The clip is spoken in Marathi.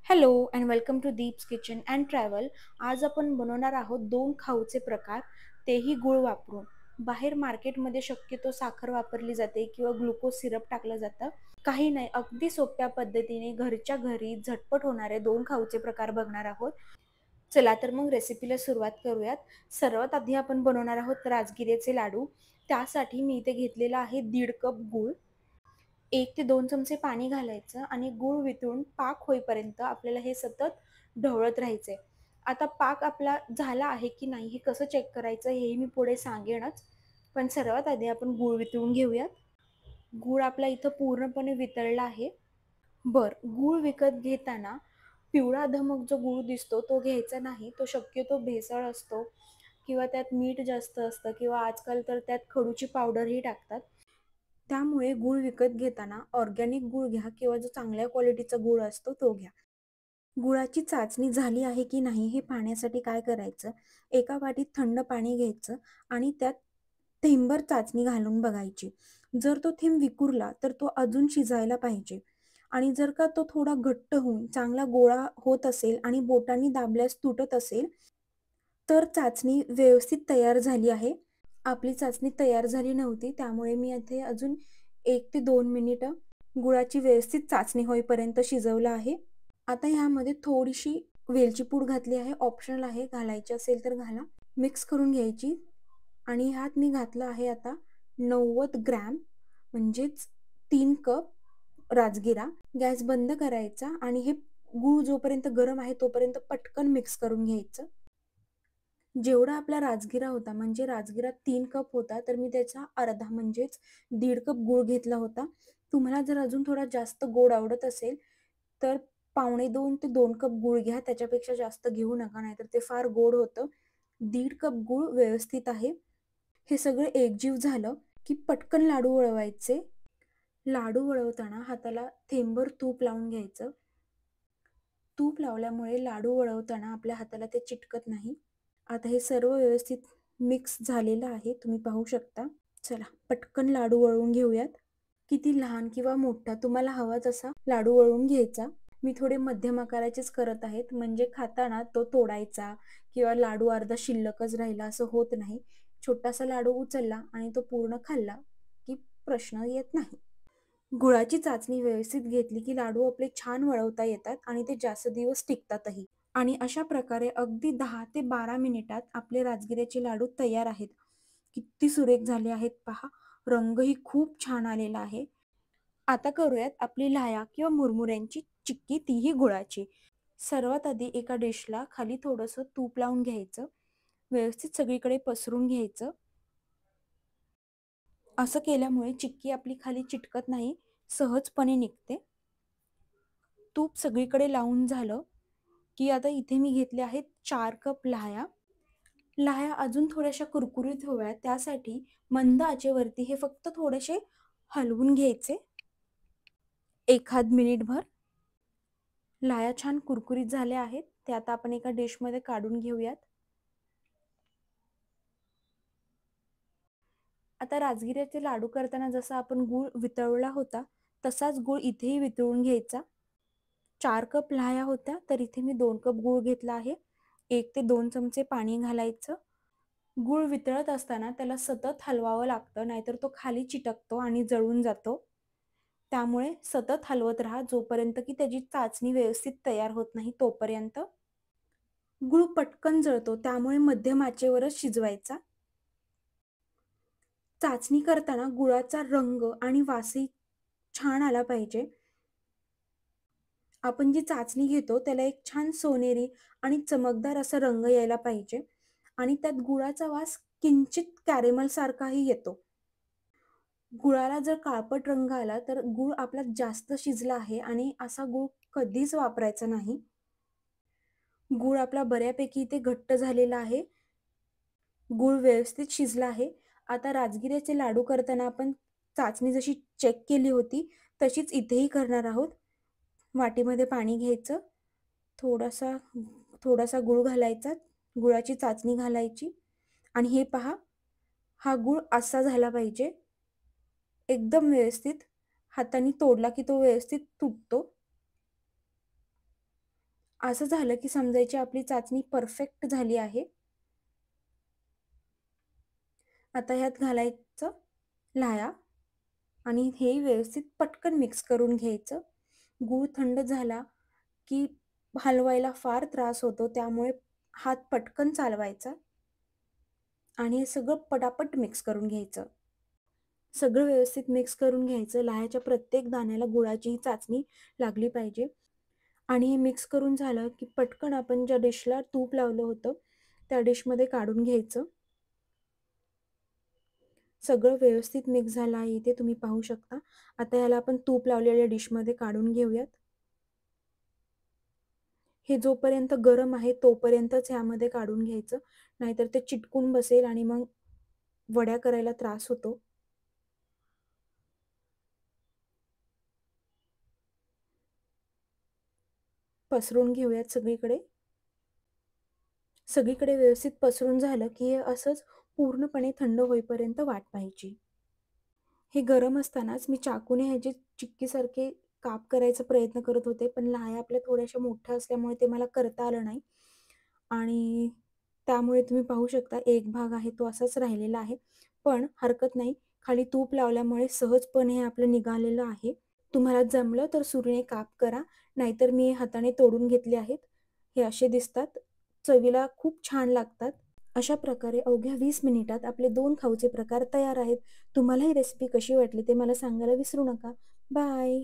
Hello and welcome to Deeps kitchen and travel. आज आपण बनवणार आहोत दोन खाऊचे प्रकार, तेही गूळ वापरून. बाहेर मार्केटमध्ये शक्यतो साखर वापरली जाते किंवा ग्लुकोज सिरप टाकलं जातं. काही नाही, अगदी सोप्या पद्धतीने घरच्या घरी झटपट होणारे दोन खाऊचे प्रकार बघणार आहोत. चला तर मग रेसिपीला सुरुवात करूयात. सर्वात आधी आपण बनवणार आहोत राजगिऱ्याचे लाडू. त्यासाठी मी इथे घेतलेला आहे 1.5 कप गूळ. 1 ते 2 चमचे पाणी घालायचं आणि गूळ वितळून पाक होईपर्यंत आपल्याला हे सतत ढवळत राहायचंय. आता पाक आपला झाला आहे की नाही हे कसं चेक करायचं हेही मी पुढे सांगेनच. पण सर्वात आधी आपण गूळ वितळून घेऊयात. गूळ आपला इथं पूर्णपणे वितळला आहे. गूळ विकत घेताना पिवळा धमक जो गूळ दिसतो तो घ्यायचा नाही. तो शक्यतो भेसळ असतो किंवा त्यात मीठ जास्त असतं किंवा आजकाल तर त्यात खडूची पावडरही टाकतात. त्यामुळे गूळ विकत घेताना ऑर्गॅनिक गूळ घ्या किंवा जो चांगल्या क्वालिटीचा गूळ असतो तो घ्या. गुळाची चाचणी झाली आहे की नाही हे पाहण्यासाठी काय करायचं, एका वाटीत थंड पाणी घ्यायचं आणि त्यात थेंबभर चाचणी घालून बघायची. जर तो थेंब विखुरला तर तो अजून शिजायला पाहिजे आणि जर का तो थोडा घट्ट होऊन चांगला गोळा होत असेल आणि बोटांनी दाबल्यास तुटत असेल तर चाचणी व्यवस्थित तयार झाली आहे. आपली चाचणी तयार झाली नव्हती, त्यामुळे मी इथे अजून 1 ते 2 मिनिटं गुळाची व्यवस्थित चाचणी होईपर्यंत शिजवलं आहे. आता ह्यामध्ये थोडीशी वेलची पूड घातली आहे, ऑप्शनल आहे, घालायची असेल तर घाला. मिक्स करून घ्यायची आणि ह्यात मी घातलं आहे आता 90 ग्रॅम म्हणजेच 3 कप राजगिरा. गॅस बंद करायचा आणि हे गूळ जोपर्यंत गरम आहे तोपर्यंत पटकन मिक्स करून घ्यायचं. जेवढा आपला राजगिरा होता, म्हणजे राजगिरा 3 कप होता, तर मी त्याचा अर्धा म्हणजेच 1.5 कप गूळ घेतला होता. तुम्हाला जर अजून थोडा जास्त गोड आवडत असेल तर 1.5 ते 2 कप गूळ घ्या. त्याच्यापेक्षा जास्त घेऊ नका, नाहीतर ते फार गोड होतं. 1.5 कप गूळ व्यवस्थित आहे. हे सगळं एकजीव झालं की पटकन लाडू वळवायचे. लाडू वळवताना हाताला थेंबभर तूप लावून घ्यायचं. तूप लावल्यामुळे लाडू वळवताना आपल्या हाताला ते चिटकत नाही. आता हे सर्व व्यवस्थित मिक्स झालेलं आहे, तुम्ही पाहू शकता. चला पटकन लाडू वळवून घेऊयात. किती लहान किंवा मोठा तुम्हाला हवा तसा लाडू वळवून घ्यायचा. मी थोडे मध्यम आकाराचेच करत आहेत, म्हणजे खाताना तो तोडायचा किंवा लाडू अर्धा शिल्लकच राहिला असं होत नाही. छोटासा लाडू उचलला आणि तो पूर्ण खाल्ला की प्रश्न येत नाही. गुळाची चाचणी व्यवस्थित घेतली की लाडू आपले छान वळवता येतात आणि ते जास्त दिवस टिकतातही. आणि अशा प्रकारे अगदी 10 ते 12 मिनिटात आपले राजगिऱ्याचे लाडू तयार आहेत. किती सुरेख झाले आहेत पहा. रंगही खूप छान आलेला आहे. आता करूयात आपली लाह्या किंवा मुरमुऱ्यांची चिक्की, तीही गुळाची. सर्वात आधी एका डिशला खाली थोडंसं तूप लावून घ्यायचं. व्यवस्थित सगळीकडे पसरून घ्यायचं. असं केल्यामुळे चिक्की आपली खाली चिटकत नाही, सहजपणे निघते. तूप सगळीकडे लावून झालं की आता इथे मी घेतले आहेत 4 कप लाह्या. लाह्या अजून थोड्याशा कुरकुरीत व्हाव्यात त्यासाठी मंद आचेवरती हे फक्त थोडेसे हलवून घ्यायचे. एखाद मिनिटभर. लाह्या छान कुरकुरीत झाल्या आहेत, ते आता आपण एका डिशमध्ये काढून घेऊयात. आता राजगिऱ्याचे लाडू करताना जसा आपण गूळ वितळला होता तसाच गूळ इथेही वितळून घ्यायचा. 4 कप लाह्या होत्या तर इथे मी 2 कप गूळ घेतला आहे. 1 ते 2 चमचे पाणी घालायचं. गूळ वितळत असताना त्याला सतत हलवावं लागतं, नाहीतर तो खाली चिटकतो आणि जळून जातो. त्यामुळे सतत हलवत राहा जोपर्यंत की त्याची चाचणी व्यवस्थित तयार होत नाही तोपर्यंत. गूळ पटकन जळतो, त्यामुळे मध्यम आचेवरच शिजवायचा. चाचणी करताना गुळाचा रंग आणि वासही छान आला पाहिजे. आपण जी चाचणी घेतो त्याला एक छान सोनेरी आणि चमकदार असा रंग यायला पाहिजे आणि त्यात गुळाचा वास किंचित कॅरेमल सारखाही येतो. गुळाला जर काळपट रंग आला तर गूळ आपला जास्त शिजला आहे आणि असा गूळ कधीच वापरायचा नाही. गूळ आपला बऱ्यापैकी इथे घट्ट झालेला आहे. गूळ व्यवस्थित शिजला आहे. आता राजगिऱ्याचे लाडू करताना आपण चाचणी जशी चेक केली होती तशीच इथेही करणार आहोत. वाटीमध्ये पाणी घ्यायचं. थोडासा थोडासा गूळ घालायचा. गुळाची चाचणी घालायची आणि हे पहा, हा गूळ असा झाला पाहिजे. एकदम व्यवस्थित. हाताने तोडला की तो व्यवस्थित तुटतो. असं झालं की समजायची आपली चाचणी परफेक्ट झाली आहे. आता ह्यात घालायचं लाह्या आणि हे व्यवस्थित पटकन मिक्स करून घ्यायचं. गूळ थंड झाला की हलवायला फार त्रास होतो, त्यामुळे हात पटकन चालवायचा आणि हे सगळं पटापट मिक्स करून घ्यायचं. सगळं व्यवस्थित मिक्स करून घ्यायचं. लाह्याच्या प्रत्येक दाण्याला गुळाची ही चाचणी लागली पाहिजे आणि हे मिक्स करून झालं की पटकन आपण ज्या डिशला तूप लावलं होतं, त्या डिशमध्ये काढून घ्यायचं. सगळं व्यवस्थित मिक्स झालं आहे इथे तुम्ही पाहू शकता. आता याला आपण तूप लावलेल्या डिशमध्ये काढून घेऊयात. हे जोपर्यंत गरम आहे तोपर्यंतच ह्यामध्ये काढून घ्यायचं, नाहीतर ते चिटकून बसेल आणि मग वड्या करायला त्रास होतो. पसरून घेऊयात सगळीकडे. सगळीकडे व्यवस्थित पसरून झालं की हे असंच पूर्णपणे थंड होईपर्यंत वाट पाहायची. हे गरम असतानाच मी चाकूने ह्याचे चिक्कीसारखे काप करायचा प्रयत्न करत होते, पण लाह्या आपल्या थोड्याशा मोठ्या असल्यामुळे ते मला करता आलं नाही आणि त्यामुळे तुम्ही पाहू शकता एक भाग आहे तो असाच राहिलेला आहे. पण हरकत नाही, खाली तूप लावल्यामुळे सहजपणे हे आपलं निघालेलं आहे. तुम्हाला जमलं तर सुरीने काप करा, नाहीतर मी हाताने तोडून घेतले आहेत. हे असे दिसतात. चवीला खूप छान लागतात. अशा प्रकारे अवघ्या 20 मिनिटात आपले 2 खाऊचे प्रकार तयार आहेत. तुम्हाला ही रेसिपी कशी वाटली ते मला सांगायला विसरू नका. बाय.